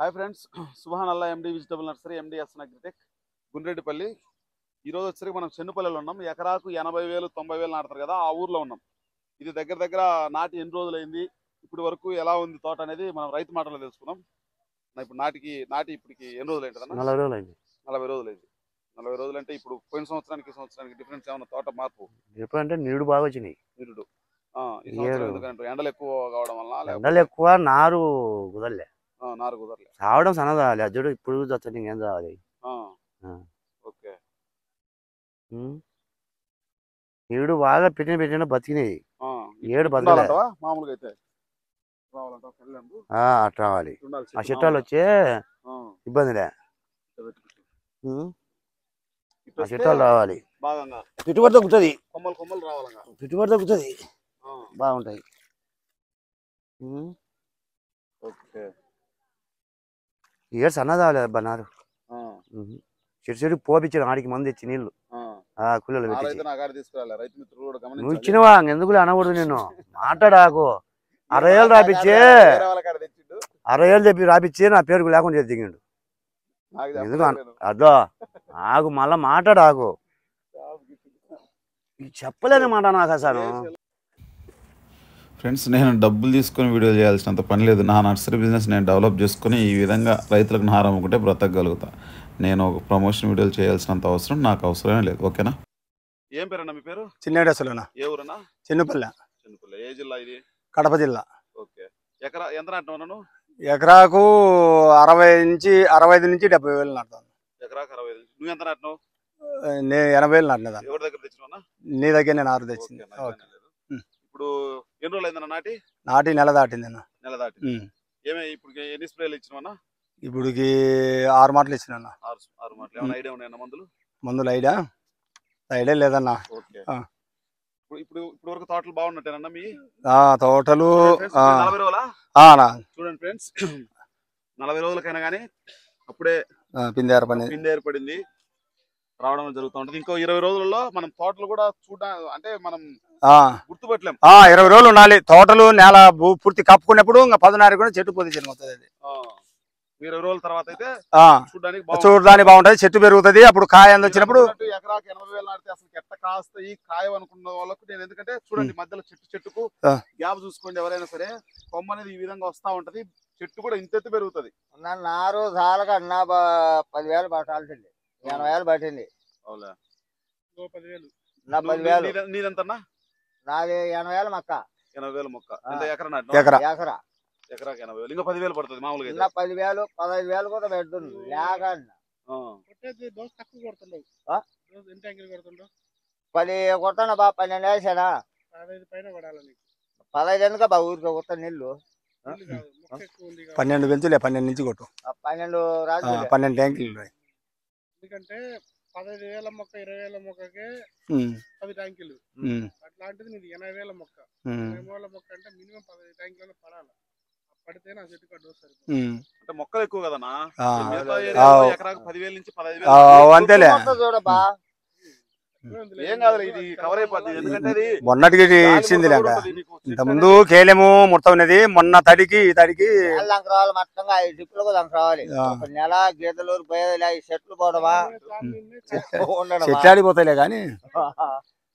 Hi friends, Subhan ఎండి vegetable nursery MDS agritech Gundreddipalli. ఈరోజు వచ్చరికి మనం చెన్నుపల్లిలో ఉన్నాం. ఎకరాకు 80,000 90,000 నాటుతారు కదా, ఆ ఊర్లో ఉన్నాం. ఇది దగ్గర దగ్గర నాటి ఎన్ని రోజులైంది, ఇప్పుడు వరకు ఎలా ఉంది తోట అనేది మనం రైతు మాటలో తెలుసుకున్నాం. ఇప్పుడు నాటి ఇప్పటికి ఎన్ని రోజులు అయింది? 40 రోజులైంది. 40 రోజులైంది. 40 రోజులు అంటే ఇప్పుడు పోయిన సంవత్సరానికి డిఫరెన్స్ ఏమన్నా తోట మార్పు? ఎప్పుడంటే నీళ్లు బాగా వచ్చినాయి. నిరుడు ఈ సంవత్సరం ఎందుకంటే ఎండలు ఎక్కువ కావడం వల్ల ఎండలు ఎక్కువ, నారు కుదరలే, నారు కుదరలే, చావడం సన్నదాలి. అజ్జుడు ఇప్పుడు చచ్చని ఇంకేం చావాలి. ఓకే. నీడు బాగా పెట్టిన బతికినాయి. ఏడు బతకాలంటావా? మామూలుగా అయితే అట్లా రావాలి. ఆ చెట్టాలు వచ్చే ఇబ్బందిలే, ఆ చెట్టాలు రావాలి. పెట్టుబడి తగ్గుతుంది, పెట్టుబడి తగ్గుతుంది, బాగుంటాయి. ఏడు సన్నదాలి బన్నారు. చెట్టు పోపించాను, ఆడికి మంది ఇచ్చి నీళ్ళు కుళ్ళలు నువ్వు ఇచ్చినవా? ఎందుకు అనకూడదు, నేను మాట్లాడాకు. 60 ఏళ్ళు రాపిచ్చే, 60 ఏళ్ళు చెప్పి రాపిచ్చి నా పేరుకు లేకుండా దిగిండు. ఎందుకు అదో నాకు మళ్ళా మాట్లాడాకు, చెప్పలేని మాట నాకు అసలు. ఫ్రెండ్స్, నేను డబ్బులు తీసుకొని వీడియో చేయాల్సినంత పని లేదు. నా నర్సరీ బిజినెస్ నేను డెవలప్ చేసుకుని ఈ విధంగా రైతులకు నార అమ్ముకుంటే బ్రతకగలుగుతా. నేను ఒక ప్రమోషన్ వీడియోలు చేయాల్సినంత అవసరం నాకు అవసరమే లేదు. ఓకేనా? ఏం పేరన్నా మీ పేరు? చిన్నేడసలునా. ఏ ఊరన్నా? చెన్నుపల్లె. ఏ జిల్లా ఇది? కడప జిల్లా. ఓకే. ఎకరా ఎంత నాటున్నాను? ఎకరాకు 65 నుంచి 70,000 నాటుతాను. ఎకరాకు 65. నువ్వు ఎంత నాటినావు? నేను 80,000 నాటినదా. ఎవరి దగ్గర తెచ్చినా? నీ దగ్గర నేను 6 తెచ్చింది. ఇప్పుడు ఎన్ని రోజులు అయిందన్న నాటి నెల దాటింది. నెల దాటి ఇప్పుడు ఎన్ని స్ప్రేలు ఇచ్చినా? ఇప్పుడుకి 6 మాటలు ఇచ్చిన. 6 మాటలు. ఏమైనా ఐడియా ఉన్నాయన్న మందులు ఐడియా లేదన్నా. ఇప్పుడు వరకు తోటలు బాగున్నట్టేనన్నా మీ తోటలు? 40 రోజులా? చూడండి ఫ్రెండ్స్, 40 రోజులకైనా కానీ అప్పుడే పిండి ఏర్పడింది, రావడం జరుగుతూ ఉంటుంది. ఇంకో 20 రోజులలో మనం తోటలు కూడా అంటే మనం గుర్తుపట్టలేం. 20 రోజులు ఉండాలి. తోటలు నేల పూర్తి కప్పుకున్నప్పుడు ఇంకా 16 కూడా చెట్టు పొజిషన్ అవుతుంది. అది 20 రోజుల తర్వాత అయితే చూడడానికి బాగుంటది, చెట్టు పెరుగుతుంది. అప్పుడు కాయ వచ్చినప్పుడు ఎకరాకి 80,000 నాటితే అసలు ఎట్ట కాస్తాయి కాయ అనుకున్న వాళ్ళకు నేను, ఎందుకంటే చూడండి మధ్యలో చెట్టుకు గ్యాప్ చూసుకోండి. ఎవరైనా సరే కొమ్మ అనేది ఈ విధంగా వస్తా ఉంటది, చెట్టు కూడా ఇంతెత్తు పెరుగుతుంది. నారు చాలకన్నా 10,000 పట్టాల్సింది. 80,000 పట్టింది. అవునా? 10,000. నీదంతన్నా? నాది 80,000 మొక్క. 80,000 మొక్క. ఎకరా? ఎకరాకి 80,000. ఇంకా 10,000 పడుతుంది మామూలుగా. 10,000 15,000 కూడా పెడుతుంది లేకన్నా. 10 కొడతాను బా. 12 వేసానా? 15 ఎందుక బా ఊరికి కొత్త నీళ్ళు. 12 పెంచులే, 12 నుంచి కొట్టు. 12 రాజు 12 ట్యాంకులు. ఎందుకంటే 15,000 మొక్క 20,000 మొక్కకే 10 ట్యాంకులు. అట్లాంటిది నీది 80,000 మొక్క. 80,000 మొక్క అంటే మినిమం 10 ట్యాంకులు పడాలి. పడితే నా చెట్టు కట్టు వస్తారు. అంటే మొక్కలు ఎక్కువ కదనా, ఎకరాకు 10,000 నుంచి 15,000 అంతేలే. చూడబా, ఏం కాదు, ఇది కవర్ అయిపోద్ది. ఎందుకంటే మొన్నటికి ఇచ్చింది లేక ఇంత ముందు కేలేము మొత్తం ఉన్నది. మొన్న తడికి రావాలి మొత్తంగా 5 ట్రిప్పులు కూడా రావాలి. నెల గీతలు పోయేది చెట్లు పోవడమా, చెట్లాడిపోతాయిలే కానీ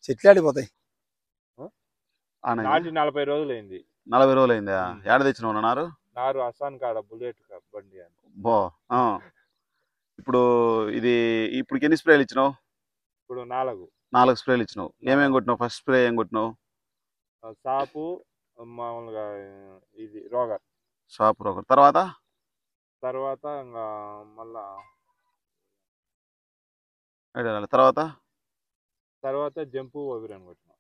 చెట్లాడిపోతాయి. 40 రోజులైంది. 40 రోజులైందా? ఏడ తెచ్చినావు నారు? నారు అస్సాన్ కాడ బుల్లెట్ బండి అని. ఇప్పుడు ఇప్పుడు ఎన్ని స్ప్రేలు ఇచ్చినావు? ఇప్పుడు 4 స్ప్రేలు ఇచ్చినావు. ఏమేమి కొట్టినావు? ఫస్ట్ స్ప్రే ఏం కొట్టినావు? సాపు మామూలుగా ఇది రోగర్. తర్వాత ఇంకా మళ్ళా తర్వాత జంపు ఓవిరన్ కొట్టినాం.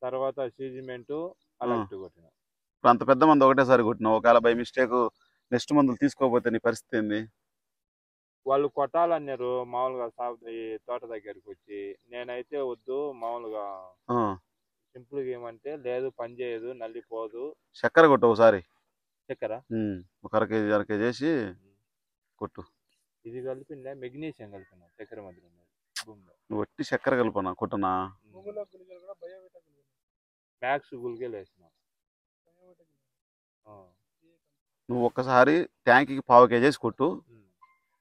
తర్వాత సీజిమెంట్ అలాంటి కొట్టినాం. ఇప్పుడు అంత పెద్ద మంది ఒకటేసారి కొట్టినావు. ఒకవేళ బై మిస్టేక్ నెక్స్ట్ మందులు తీసుకోకపోతే నీ పరిస్థితి ఏంది? వాళ్ళు కొట్టాలన్నారు మామూలుగా తోట దగ్గరికి వచ్చి. నేనైతే వద్దు, మామూలుగా సింపుల్ గా ఏమంటే లేదు, పని చేయదు, నల్లిపోదు. చక్కెర కొట్టు ఒకసారి. చక్కెర ఒక అర కేజీ వేసి కొట్టు. ఇది కలిపిందా? మెగ్నీషియం కలిపిన చక్కెర మధ్యలో. నువ్వు వట్టి చక్కెర కలుపునా కొట్టనా? మ్యాక్స్ గుళికలు వేసిన. నువ్వు ఒక్కసారి ట్యాంక్కి 1/4 kg కొట్టు,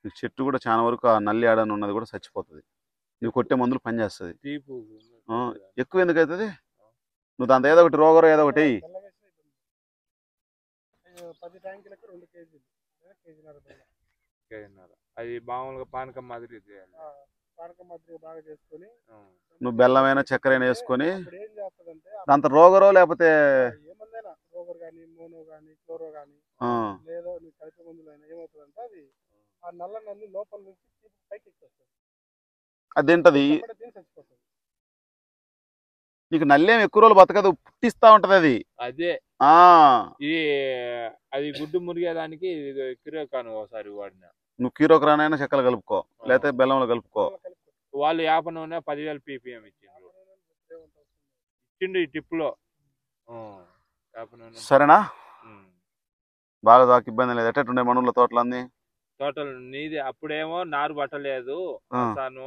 నీకు చెట్టు కూడా చాలా వరకు ఆ నల్లి ఆడని ఉన్నది కూడా చచ్చిపోతుంది. నువ్వు కొట్టే మందులు పనిచేస్తుంది. ఎక్కువ ఎందుకు అవుతుంది? నువ్వు దాంతో ఏదో ఒకటి రోగరో ఏదో ఒకటి 10 ట్యాంకులకు 2 kg కేజీన్నర. అది మామూలుగా పానకం మాదిరి చేయాలి. పానకం మాదిరి బాగా చేసుకొని నువ్వు బెల్లమైనా చక్కెర వేసుకొని ఇప్పుడు ఏం చేస్తుందంటే దాంతో రోగరో లేకపోతే ఏమన్నా రోగర్ కానీ మోనో కానీ క్లోరో కానీ లేదో నీ కలుపు మందులు అయినా ఏమవుతుందంటే అది ఆ నల్ల నల్లి లోపల నుంచి పైకి ఎక్కొస్తుంది. అది తింటది. చచ్చిపోతుంది. నీకు నల్లి ఏమి ఎక్కువ రోజులు బతకదు, పుట్టిస్తా ఉంటది అది. అదే అది గుడ్డు మురిగేదానికి కిరోకాను ఒకసారి వాడిన. నువ్వు కీరోక్రానైనా చెక్కలు కలుపుకో, లేకపోతే బెల్లంలో కలుపుకో. వాళ్ళు 50 నూనె 10,000 ppm ఇచ్చిండు ఈ టిప్పులో. సరేనా? బాగా దాకా ఇబ్బంది లేదు. ఎట్టుండే మనూర్ల తోటలన్నీ? తోటలు నీది అప్పుడేమో నారు పట్టలేదు, తాను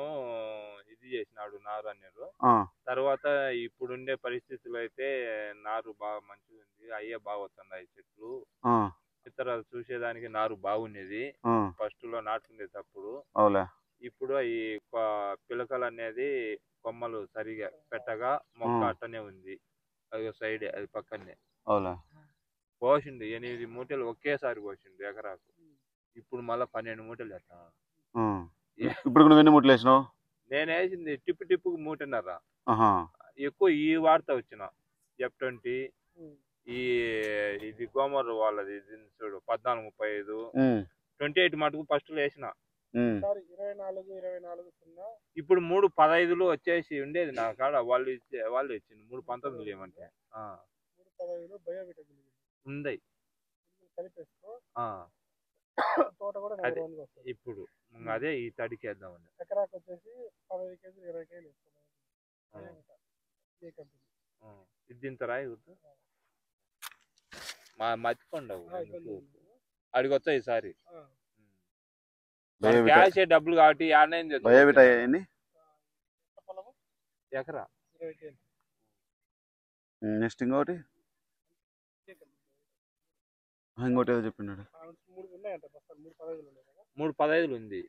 ఇది చేసినాడు నారు అన్నారు. తర్వాత ఇప్పుడుండే పరిస్థితులు అయితే నారు బాగా మంచిగా ఉంది, అయ్యే బాగా వస్తున్నాయి చెట్లు. ఇతరాలు చూసేదానికి నారు బాగుండేది ఫస్ట్ లో నాటుకునేటప్పుడు. ఇప్పుడు ఈ పిలకలు అనేది కొమ్మలు సరిగా పెట్టగా మొక్క అట్టనే ఉంది. అది సైడ్ అది పక్కనే పోసిండు. 8 మూటలు ఒకేసారి పోసిండు ఎకరాకు. ఇప్పుడు మళ్ళా 12 మూటలు వేస్తా. ఇప్పుడు నువ్వు ఎన్ని మూటలు వేసినావు? నేను వేసింది టిప్పుకు 1.5. ఎక్కువ ఈ వార్త వచ్చిన F20 ఇది గోమర్ వాళ్ళది చూడు 1435 28 మటుకు ఫస్ట్ వేసిన. ఇప్పుడు 3.15 వచ్చేసి ఉండేది నా కాడ. వాళ్ళు ఇచ్చింది 3.19 ఏమంటే ఉంది. ఇప్పుడు అదే ఈ తడికి వేద్దామని. ఎకరాకు వచ్చేసి 15 కేజీలు 20 కేజీలు ఇది తింటారా? మా మర్చిపోండవు అడిగి వచ్చా ఈసారి. క్యాష్ డబ్బులు కాబట్టి ఎకరా. నెక్స్ట్ ఇంకోటి ఏదో చెప్పినాడు 3.15 ఉంది.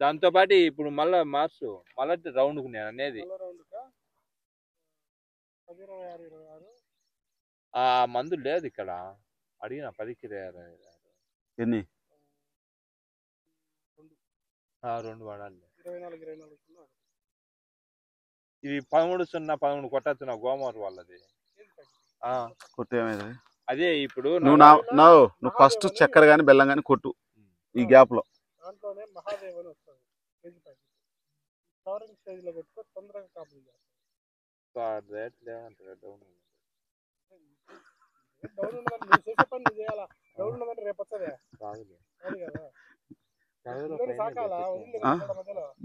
దాంతో పాటు ఇప్పుడు మళ్ళా మార్చు మళ్ళీ రౌండ్ కు నేను అనేది ఆ మందు లేదు ఇక్కడ. అడిగిన 10కి 26 ఎన్ని 2 వాడాలి. ఇది 13-0-11 కొట్టచ్చు నా గోమర్ వాళ్ళది. కొట్టేమైంది? అదే ఇప్పుడు నువ్వు ఫస్ట్ చక్కెర గాని బెల్లం గాని కొట్టు ఈ గ్యాప్ లో. దాంట్లోనే మహాదేవ్ అని వస్తుంది కేజీ ప్యాకెట్. కవరింగ్ స్టేజ్ లో పెట్టుకో, తొందరగా కాపులు చేస్తాం. డౌన్ ఉన్నదంటే నువ్వు చేసే పని నువ్వు చేయాలా. డౌన్ ఉన్నదంటే రేపు వస్తుందే కాదు కదా.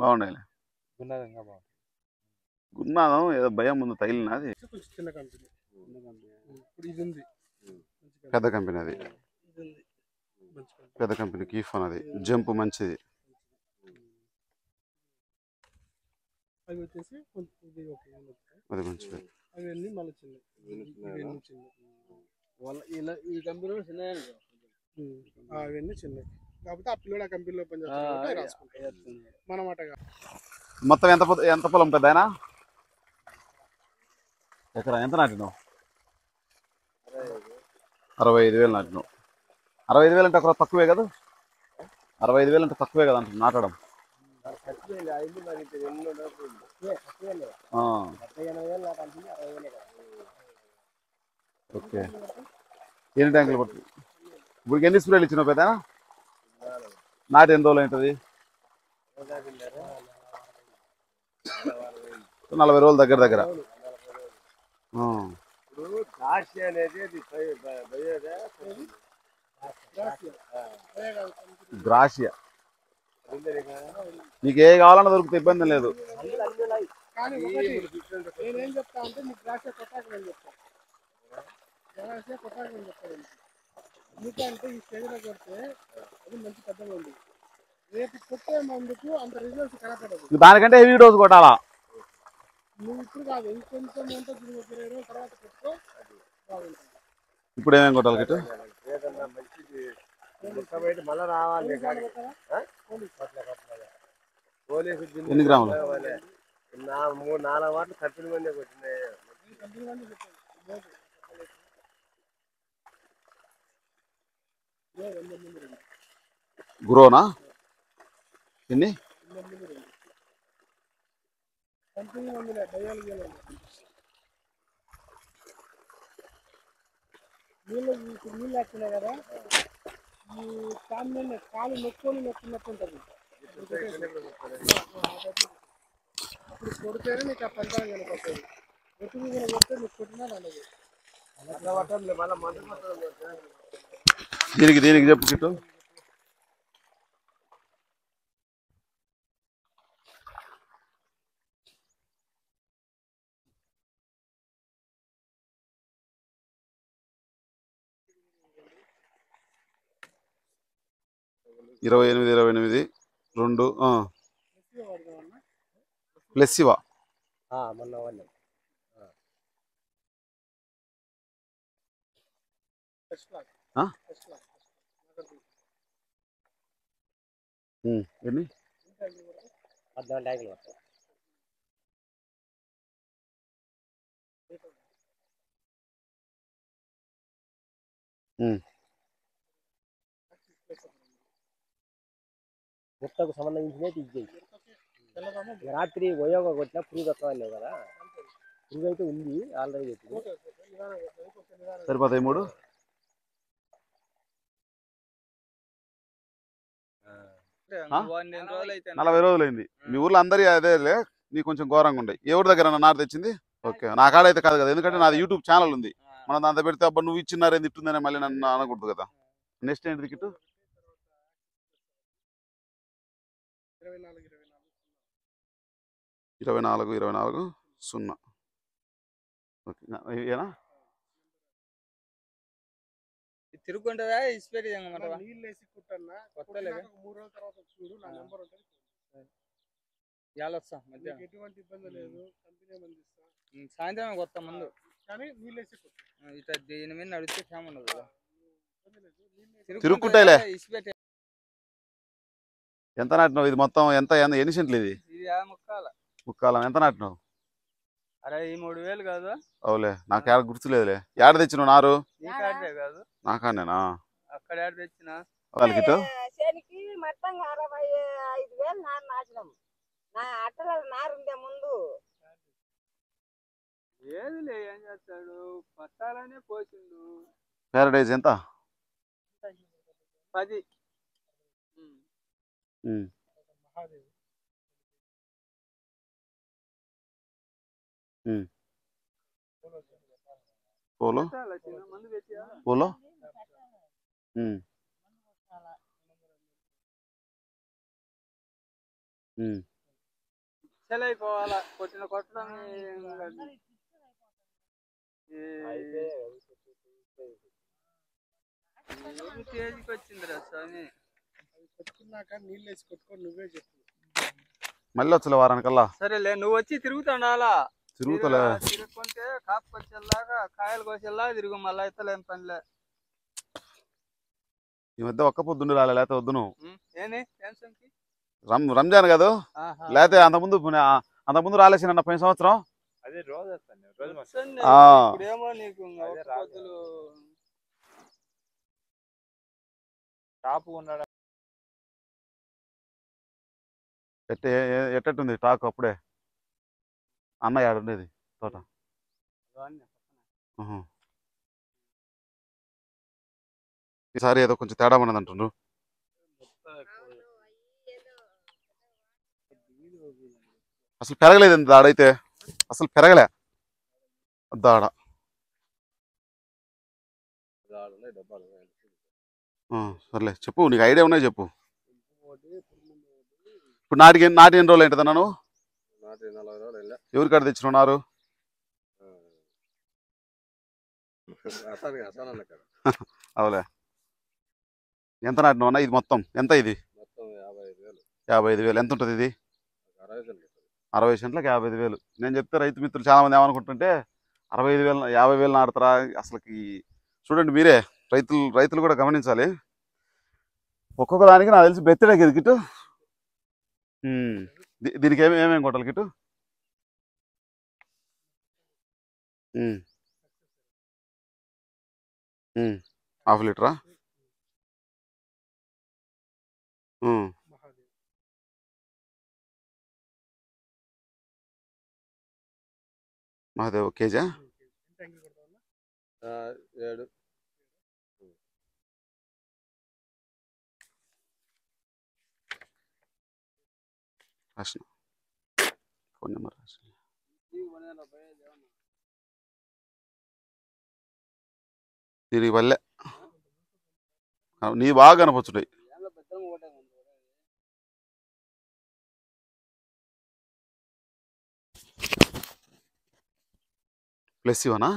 బాగుండాలి గున్నాదం. ఏదో భయం ముందు తగిలినది. చిన్న కంపెనీ ఇప్పుడు ఇది ఉంది, పెద్ద కంపెనీ. అది పెద్ద కంపెనీ కీఫాన్. అది జంప్ మంచిది. అవి వచ్చేసి అది మంచిది. అవన్నీ మళ్ళీ చిన్న ఈ కంపెనీలో చిన్న అవన్నీ చిన్నవి కాకపోతే ఆ పిల్లడు ఆ కంపెనీలో పనిచేస్తాడు మనమాట. మొత్తం ఎంత పొలం పెద్ద ఎకరా? ఎంత నాటినావు? 65,000 నాటినావు. 65,000 అంటే అక్కడ తక్కువే కదా. 65,000 అంటే తక్కువే కదా అంటే నాటడం. ఓకే. ఎన్ని ట్యాంకులు పట్టు? ఇప్పుడు ఎన్ని స్ప్రేలు ఇచ్చినావు పెద్ద? నాటి ఎన్ని రోజులు అవుతుంది? 40 రోజులు దగ్గర. గ్రాసియా నీకు ఏ కావాలన్నా దొరికితే ఇబ్బంది లేదు. కానీ నేనేం చెప్తా అంటే నీకు గ్రాసియా కొట్టాకని చెప్తాను. గ్రాసియా కొట్టాకని చెప్తాను. ఎందుకంటే ఈ స్టేజ్లో కొడితే అది మంచి పెద్దగా ఉంది. రేపు కొట్టే మందుకు అంత రిజల్ట్స్ కనపడదు. దానికంటే హెవీ డోస్ కొట్టాలా. నువ్వు ఇప్పుడు కాదు ఇంకొంచెం ఉంటుంది, 20 రోజుల తర్వాత కొట్టుకో బాగుంటుంది. ఇప్పుడు ఏమేమి కొట్టాలి? ఎన్ని గ్రాములు? 3-4 వాట్లు కంపెనీ మంది వచ్చినాయి. గ్రోనా ఎన్ని? నీళ్ళు వచ్చినాయి కదా, ఈ కాలు నొక్కుని నొక్కినట్టు ఉంటుంది. అప్పుడు కొడితేనే నీకు ఆ ఫలితం కనపడుతుంది. ఎటు మీద కొడితే నీకు కొట్టినా రాలేదు. దీనికి చెప్పు కిట్టు. ఇరవై ఎనిమిది 2 ప్లస్ ఇవా మొన్న వాళ్ళు ఎన్ని? 14 ట్యాంకులు వస్తాయి. గుట్టకు సంబంధించినవి ఇచ్చేయి. రాత్రి ఉపయోగ కొట్టినా పురుగు వస్తాను కదా, పురుగు అయితే ఉంది ఆల్రెడీ. సరిపోతాయి 3. ఆ? 40 రోజులైంది. మీ ఊర్లో అందరి అదేలే, నీకు కొంచెం ఘోరంగా ఉండే. ఏ ఊరి దగ్గర నారు తెచ్చింది? ఓకే, నా కాడైతే కాదు కదా, ఎందుకంటే నాది యూట్యూబ్ ఛానల్ ఉంది. మనం దాంతో పెడితే అబ్బా నువ్వు ఇచ్చినారు ఏంది ఇట్టుందని మళ్ళీ నన్ను అనకూడదు కదా. నెక్స్ట్ ఏంటి కిట్టు? 24-0. ఓకే, ఏనా తిరుగుంటుందా ఇసిపెట్టి నీళ్ళు వేసి కుట్టన్నా 3 రోజుల తర్వాత చూడు, నా నెంబర్ ఉంటుంది. ఎటువంటి ఇబ్బంది లేదు, కంపెనీ మంది ఇస్తా. సాయంత్రం వస్తాం ముందు, కానీ నీళ్ళు వేసి కుట్టు. ఇట్లా దీని మీద నడిస్తే క్షేమం ఉండదు కదా. తిరుగుకుంటాయిలే. ఇసిపెట్టి ఎంత నాటినావు ఇది మొత్తం? ఎన్ని సెంట్లు ఇది? ఇది ముక్కాలం. ఎంత నాటినావు? 63,000 కాదు. అవులే, నాకు ఏడ గుర్తులేదులే. ఏడ తెచ్చినావు నారు? కాదు, నాకానేనా? అక్కడ ఏడ తెచ్చిన వాళ్ళకి శనికి మొత్తం 65,000 నారు నాశనం. నా అట్టల నారు ఉండే ముందు ఏదిలే, ఏం చేస్తాడు, పట్టాలనే పోసిండు. ప్యారడైజ్ ఎంత? 10. పోలో మందు పెట్టియా పోలో అయిపోవాలా, కొట్టిన కొట్టడం తేజీకి వచ్చిందిరా స్వామి. కొట్టుకున్నాక నీళ్ళు వేసి కొట్టుకొని నువ్వే చెప్పు. మళ్ళీ వచ్చలే వారానికల్లా. సరేలే, నువ్వు వచ్చి తిరుగుతాడాలా. తిరుగుతలే, తిరుగుకుంటే కాపు వచ్చేలాగా కాయలు కోసేలాగా తిరుగు. మళ్ళీ అయితే లేని పనిలే. ఈ మధ్య ఒక్క పొద్దుండి రాలే, లేకపోతే వద్దు నువ్వు. ఏమి టెన్షన్ కి? రంజాన్ కాదు, లేకపోతే అంతకుముందు రాలేసిన 5 సంవత్సరం. అదే రోజు వస్తాను, రోజు ఇప్పుడేమో నీకు టాపు ఉన్నాడు. ఎట్టట్టుంది టాక్ అప్పుడే? అన్న ఏడుండేది తోట? ఈసారి ఏదో కొంచెం తేడా ఉన్నది అంటుండ్రు. అసలు పెరగలేదు దాడైతే, అసలు పెరగలే దాడ. సర్లే చెప్పు, నీకు ఐడియా ఉన్నాయి చెప్పు. ఇప్పుడు నాటి ఎన్ని రోజులు ఏంటది నన్ను? ఎవరి కాడ తెచ్చినావు నారు? అవులే. ఎంత నాటినావు అన్న ఇది మొత్తం? ఎంత ఇది? 55,000. ఎంత ఉంటుంది ఇది? 60 సెంట్లకు 55,000. నేను చెప్తే రైతు మిత్రులు చాలా మంది ఏమనుకుంటుంటే 65,000 50,000 నాటుతారా? అసలుకి చూడండి మీరే, రైతులు కూడా గమనించాలి. ఒక్కొక్క దానికి నాకు తెలిసి బెత్తడే కదా కిట్టు. దీనికి ఏమేమి కొట్టాలి కిట్టు? ½ లీటరా? మహాదేవ్ కేజా? 7. రాసిన ఫోన్ నెంబర్ రాసిన. దీనికి వల్లే నీ బాగా కనపచ్చుంటాయి. ప్లస్ ఇవనా?